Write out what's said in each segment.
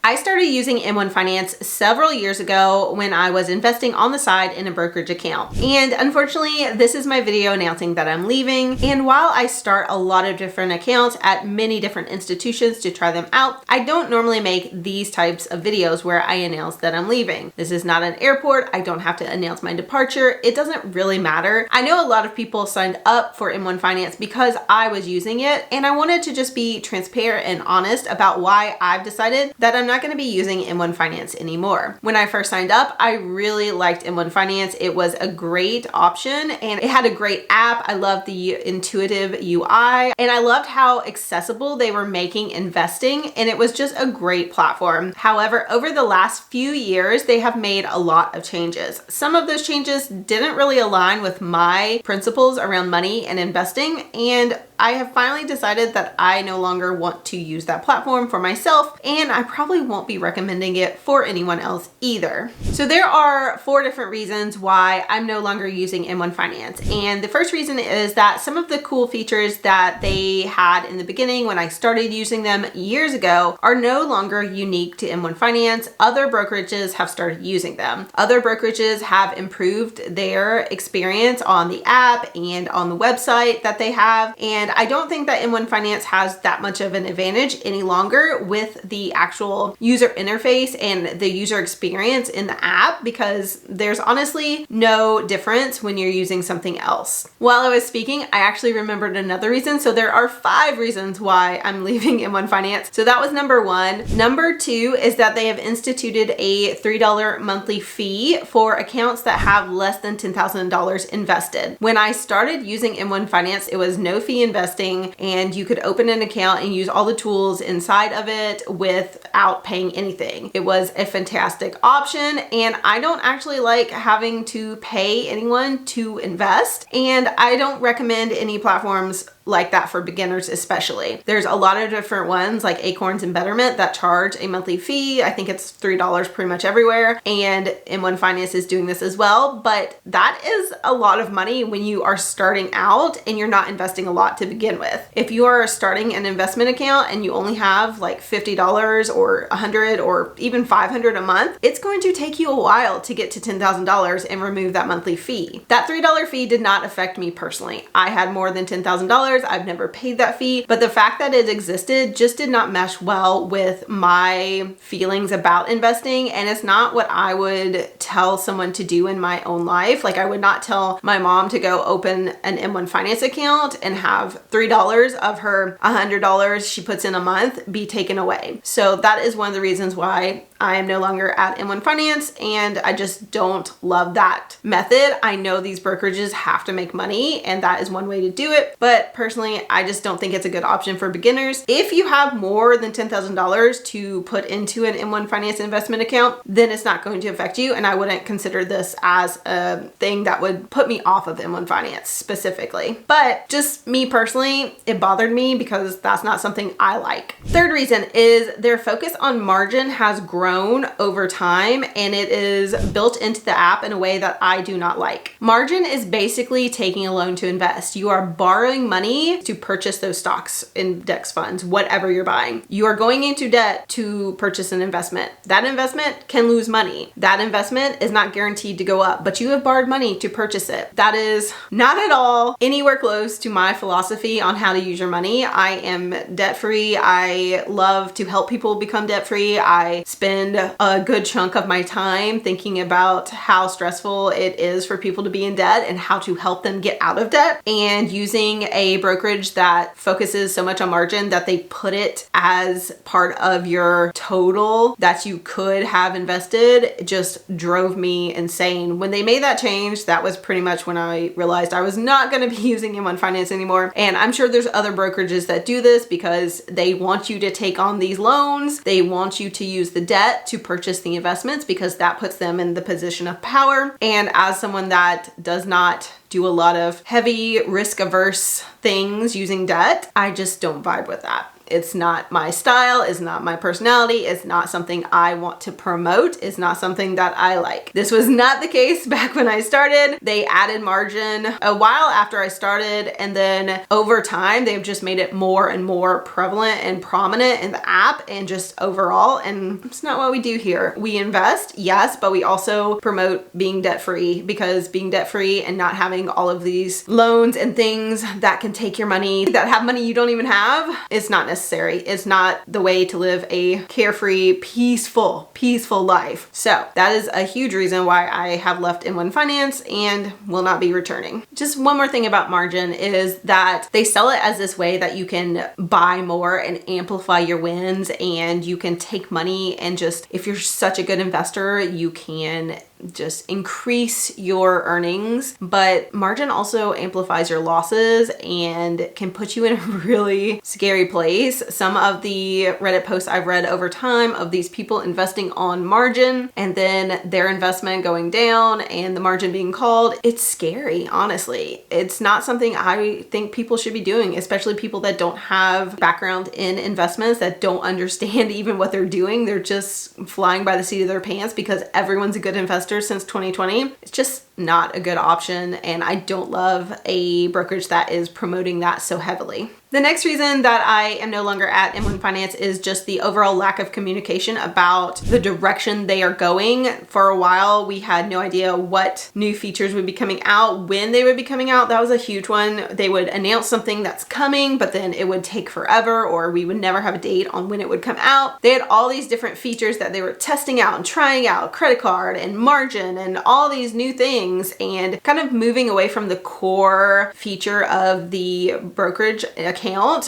I started using M1 Finance several years ago when I was investing on the side in a brokerage account. And unfortunately, this is my video announcing that I'm leaving. And while I start a lot of different accounts at many different institutions to try them out, I don't normally make these types of videos where I announce that I'm leaving. This is not an airport. I don't have to announce my departure. It doesn't really matter. I know a lot of people signed up for M1 Finance because I was using it, and I wanted to just be transparent and honest about why I've decided that I'm not going to be using M1 Finance anymore. When I first signed up, I really liked M1 Finance. It was a great option and it had a great app. I loved the intuitive UI and I loved how accessible they were making investing, and it was just a great platform. However, over the last few years, they have made a lot of changes. Some of those changes didn't really align with my principles around money and investing, and I have finally decided that I no longer want to use that platform for myself, and I probably won't be recommending it for anyone else either. So there are 4 different reasons why I'm no longer using M1 Finance. And the first reason is that some of the cool features that they had in the beginning when I started using them years ago are no longer unique to M1 Finance. Other brokerages have started using them. Other brokerages have improved their experience on the app and on the website that they have. And I don't think that M1 Finance has that much of an advantage any longer with the actual user interface and the user experience in the app, because there's honestly no difference when you're using something else. While I was speaking, I actually remembered another reason. So there are 5 reasons why I'm leaving M1 Finance. So that was number 1. Number 2 is that they have instituted a $3 monthly fee for accounts that have less than $10,000 invested. When I started using M1 Finance, it was no fee investing, and you could open an account and use all the tools inside of it without paying anything. It was a fantastic option, and I don't actually like having to pay anyone to invest, and I don't recommend any platforms like that for beginners especially. There's a lot of different ones like Acorns and Betterment that charge a monthly fee. I think it's $3 pretty much everywhere, and M1 Finance is doing this as well, but that is a lot of money when you are starting out and you're not investing a lot to begin with. If you are starting an investment account and you only have like $50 or $100 or even $500 a month, it's going to take you a while to get to $10,000 and remove that monthly fee. That $3 fee did not affect me personally. I had more than $10,000. I've never paid that fee, but the fact that it existed just did not mesh well with my feelings about investing, and it's not what I would tell someone to do in my own life. Like, I would not tell my mom to go open an M1 Finance account and have $3 of her $100 she puts in a month be taken away. So that is one of the reasons why I am no longer at M1 Finance, and I just don't love that method. I know these brokerages have to make money, and that is one way to do it, but personally, I just don't think it's a good option for beginners. If you have more than $10,000 to put into an M1 Finance investment account, then it's not going to affect you, and I wouldn't consider this as a thing that would put me off of M1 Finance specifically. But just me personally, it bothered me because that's not something I like. Third reason is their focus on margin has grown over time, and it is built into the app in a way that I do not like. Margin is basically taking a loan to invest. You are borrowing money to purchase those stocks, index funds, whatever you're buying. You are going into debt to purchase an investment. That investment can lose money. That investment is not guaranteed to go up, but you have borrowed money to purchase it. That is not at all anywhere close to my philosophy on how to use your money. I am debt-free. I love to help people become debt-free. I spend a good chunk of my time thinking about how stressful it is for people to be in debt and how to help them get out of debt, and using a brokerage that focuses so much on margin that they put it as part of your total that you could have invested just drove me insane. When they made that change, that was pretty much when I realized I was not going to be using M1 Finance anymore. And I'm sure there's other brokerages that do this because they want you to take on these loans. They want you to use the debt to purchase the investments because that puts them in the position of power. And as someone that does not do a lot of heavy risk averse things using debt, I just don't vibe with that. It's not my style, it's not my personality, it's not something I want to promote, it's not something that I like. This was not the case back when I started. They added margin a while after I started, and then over time, they've just made it more and more prevalent and prominent in the app and just overall, and it's not what we do here. We invest, yes, but we also promote being debt-free, because being debt-free and not having all of these loans and things that can take your money, that have money you don't even have, is not necessary. It's not the way to live a carefree, peaceful life. So that is a huge reason why I have left M1 Finance and will not be returning. Just one more thing about margin is that they sell it as this way that you can buy more and amplify your wins, and you can take money and just, if you're such a good investor, you can just increase your earnings. But margin also amplifies your losses and can put you in a really scary place. Some of the Reddit posts I've read over time of these people investing on margin and then their investment going down and the margin being called, it's scary, honestly. It's not something I think people should be doing, especially people that don't have background in investments, that don't understand even what they're doing. They're just flying by the seat of their pants because everyone's a good investor since 2020. It's just not a good option, and I don't love a brokerage that is promoting that so heavily. The next reason that I am no longer at M1 Finance is just the overall lack of communication about the direction they are going. For a while, we had no idea what new features would be coming out, when they would be coming out. That was a huge one. They would announce something that's coming, but then it would take forever, or we would never have a date on when it would come out. They had all these different features that they were testing out and trying out, credit card and margin and all these new things, and kind of moving away from the core feature of the brokerage account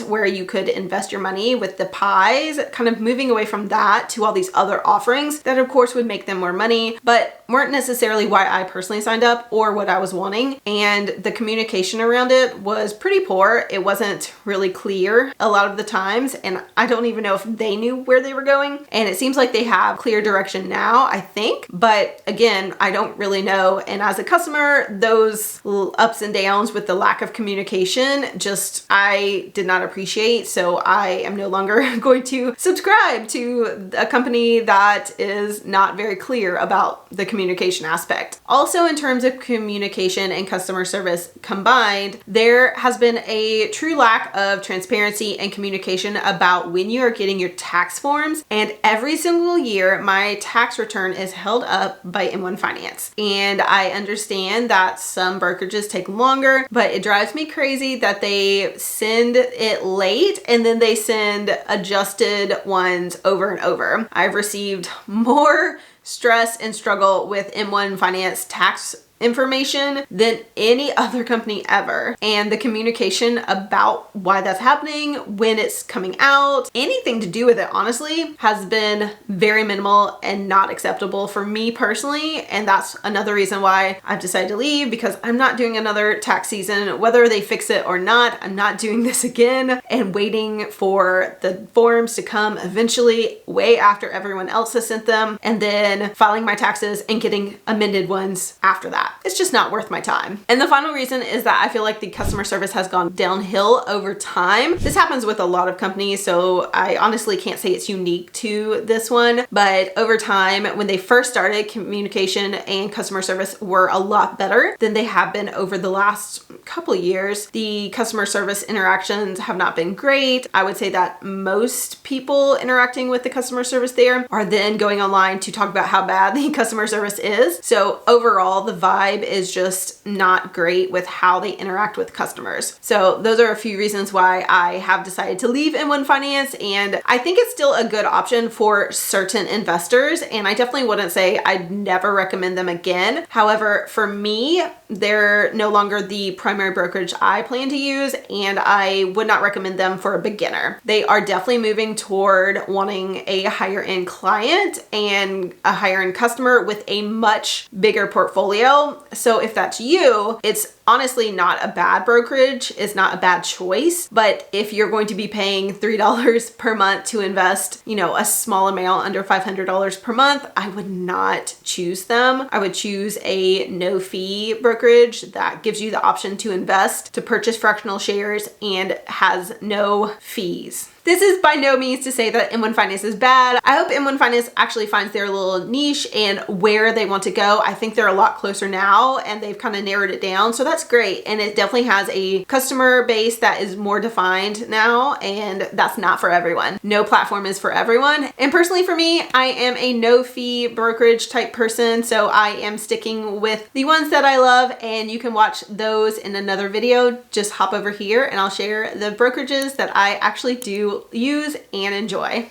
where you could invest your money with the pies, kind of moving away from that to all these other offerings that of course would make them more money, but weren't necessarily why I personally signed up or what I was wanting. And the communication around it was pretty poor. It wasn't really clear a lot of the times, and I don't even know if they knew where they were going. And it seems like they have clear direction now, I think, but again, I don't really know. And as a customer, those ups and downs with the lack of communication, just I did not appreciate. So I am no longer going to subscribe to a company that is not very clear about the communication aspect. Also, in terms of communication and customer service combined, there has been a true lack of transparency and communication about when you are getting your tax forms. And every single year, my tax return is held up by M1 Finance. And I understand that some brokerages take longer, but it drives me crazy that they send it late and then they send adjusted ones over and over. I've received more stress and struggle with M1 Finance tax information than any other company ever. And the communication about why that's happening, when it's coming out, anything to do with it, honestly, has been very minimal and not acceptable for me personally. And that's another reason why I've decided to leave, because I'm not doing another tax season. Whether they fix it or not, I'm not doing this again and waiting for the forms to come eventually, way after everyone else has sent them, and then filing my taxes and getting amended ones after that. It's just not worth my time. And the final reason is that I feel like the customer service has gone downhill over time. This happens with a lot of companies, so I honestly can't say it's unique to this one, but over time, when they first started, communication and customer service were a lot better than they have been over the last couple of years. The customer service interactions have not been great. I would say that most people interacting with the customer service there are then going online to talk about how bad the customer service is. So overall, the vibe is just not great with how they interact with customers. So those are a few reasons why I have decided to leave M1 Finance, and I think it's still a good option for certain investors, and I definitely wouldn't say I'd never recommend them again. However, for me, they're no longer the primary brokerage I plan to use, and I would not recommend them for a beginner. They are definitely moving toward wanting a higher end client and a higher end customer with a much bigger portfolio. So if that's you, it's honestly not a bad brokerage. It's not a bad choice. But if you're going to be paying $3 per month to invest, a small amount under $500 per month, I would not choose them. I would choose a no fee brokerage that gives you the option to invest, to purchase fractional shares, and has no fees. This is by no means to say that M1 Finance is bad. I hope M1 Finance actually finds their little niche and where they want to go. I think they're a lot closer now and they've kind of narrowed it down. So that's great. And it definitely has a customer base that is more defined now, and that's not for everyone. No platform is for everyone. And personally for me, I am a no fee brokerage type person. So I am sticking with the ones that I love, and you can watch those in another video. Just hop over here and I'll share the brokerages that I actually do use and enjoy.